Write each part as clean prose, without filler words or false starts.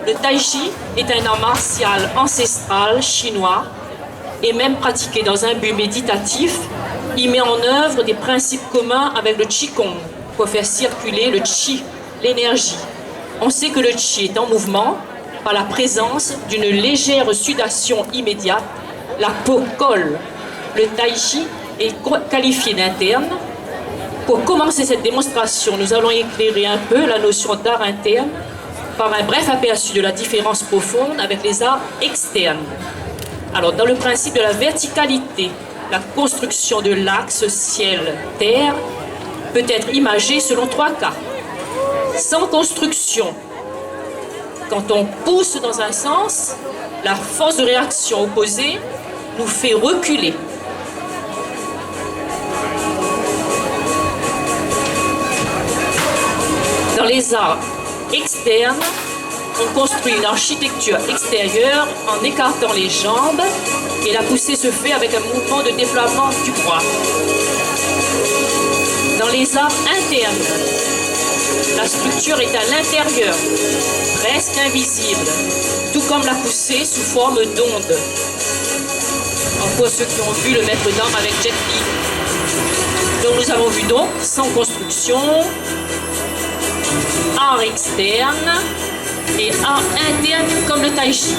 Le tai chi est un art martial ancestral chinois et même pratiqué dans un but méditatif. Il met en œuvre des principes communs avec le qigong pour faire circuler le qi, l'énergie. On sait que le qi est en mouvement par la présence d'une légère sudation immédiate. La peau colle. Le tai chi est qualifié d'interne. Pour commencer cette démonstration, nous allons éclairer un peu la notion d'art interne par un bref aperçu de la différence profonde avec les arts externes. Alors, dans le principe de la verticalité, la construction de l'axe ciel-terre peut être imagée selon 3 cas. Sans construction, quand on pousse dans un sens, la force de réaction opposée nous fait reculer. Dans les arts externes, on construit une architecture extérieure en écartant les jambes et la poussée se fait avec un mouvement de déploiement du bras. Dans les arts internes, la structure est à l'intérieur, presque invisible, tout comme la poussée sous forme d'onde. Pour ceux qui ont vu le maître d'armes avec Jet Li. Donc nous avons vu donc sans construction, art externe et art interne comme le tai chi.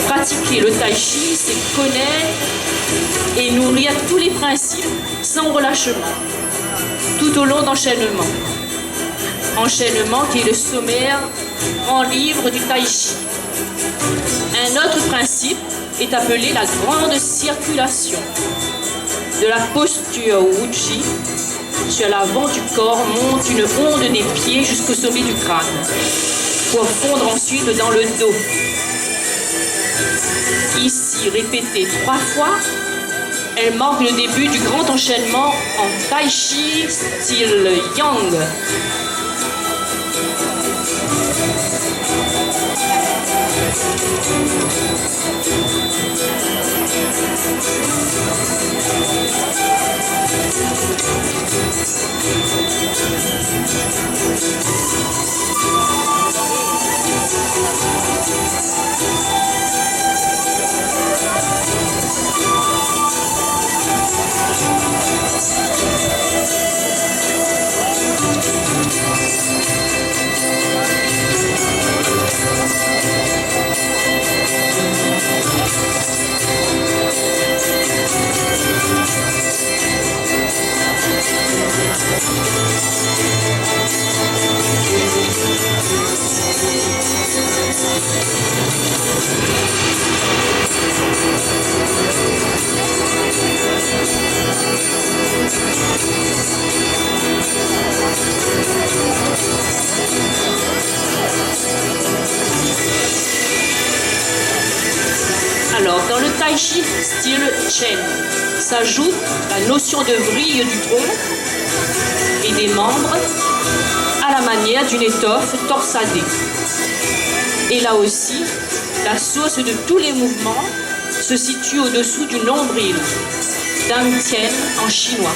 Pratiquer le tai chi, c'est connaître et nourrir tous les principes sans relâchement, tout au long d'enchaînements. Enchaînement qui est le sommaire en livre du tai chi. Un autre principe est appelé la grande circulation. De la posture Wuji, sur l'avant du corps monte une onde des pieds jusqu'au sommet du crâne, pour fondre ensuite dans le dos. Ici répétée 3 fois, elle marque le début du grand enchaînement en tai chi style yang. Alors, dans le tai chi style Chen, s'ajoute la notion de vrille du tronc et des membres à la manière d'une étoffe torsadée. Et là aussi, la source de tous les mouvements se situe au-dessous du nombril, Dang Tien en chinois.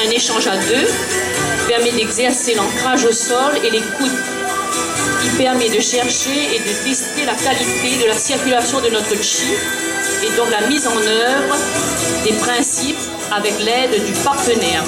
un échange à deux, permet d'exercer l'ancrage au sol et l'écoute. Il permet de chercher et de tester la qualité de la circulation de notre chi et donc la mise en œuvre des principes avec l'aide du partenaire.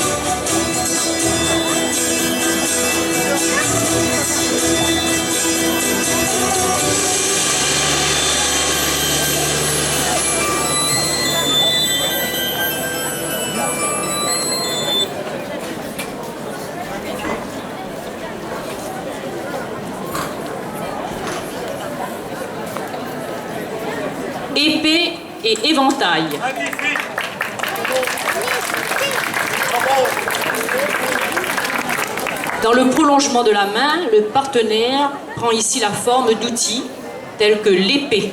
Épée et éventail. Dans le prolongement de la main, le partenaire prend ici la forme d'outils tels que l'épée.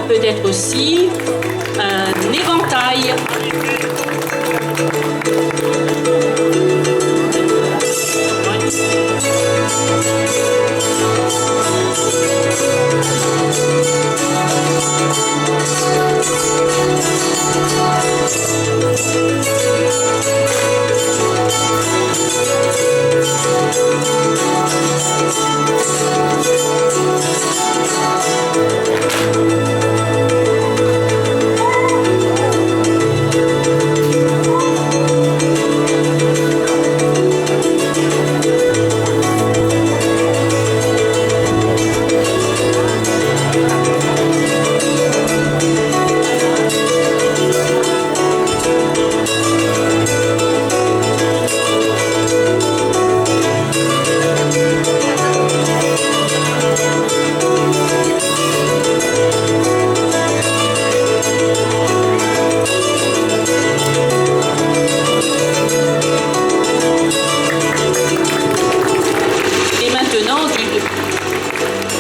Peut être aussi un éventail.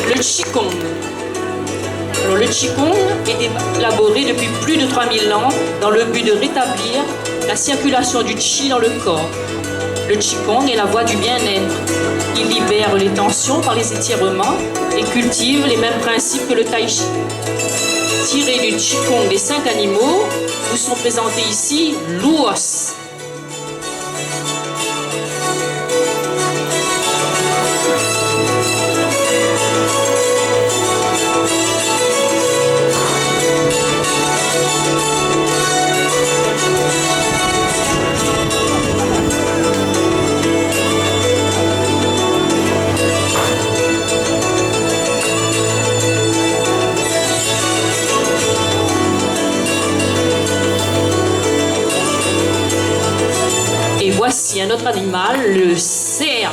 Le Qigong. Alors, le Qigong est élaboré depuis plus de 3000 ans dans le but de rétablir la circulation du Qi dans le corps. Le Qigong est la voie du bien-être. Il libère les tensions par les étirements et cultive les mêmes principes que le Tai Chi. Tirés du Qigong des 5 animaux, vous sont présentés ici l'Uos. Et voici un autre animal, le cerf.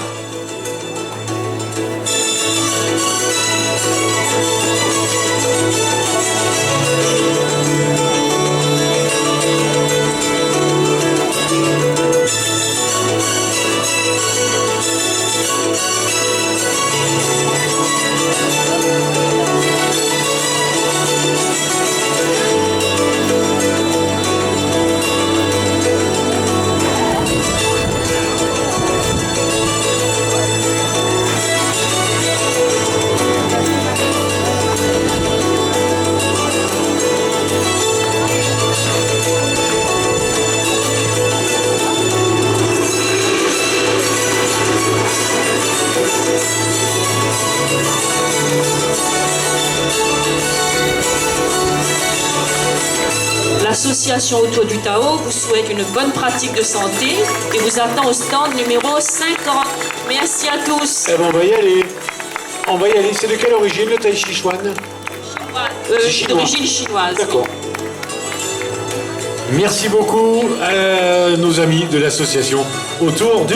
L'association autour du Tao vous souhaite une bonne pratique de santé et vous attend au stand numéro 50. Merci à tous. Eh ben on va y aller. On va y aller. C'est de quelle origine le Tai Chi Chuan? D'origine chinoise. D'accord. Merci beaucoup à nos amis de l'association autour du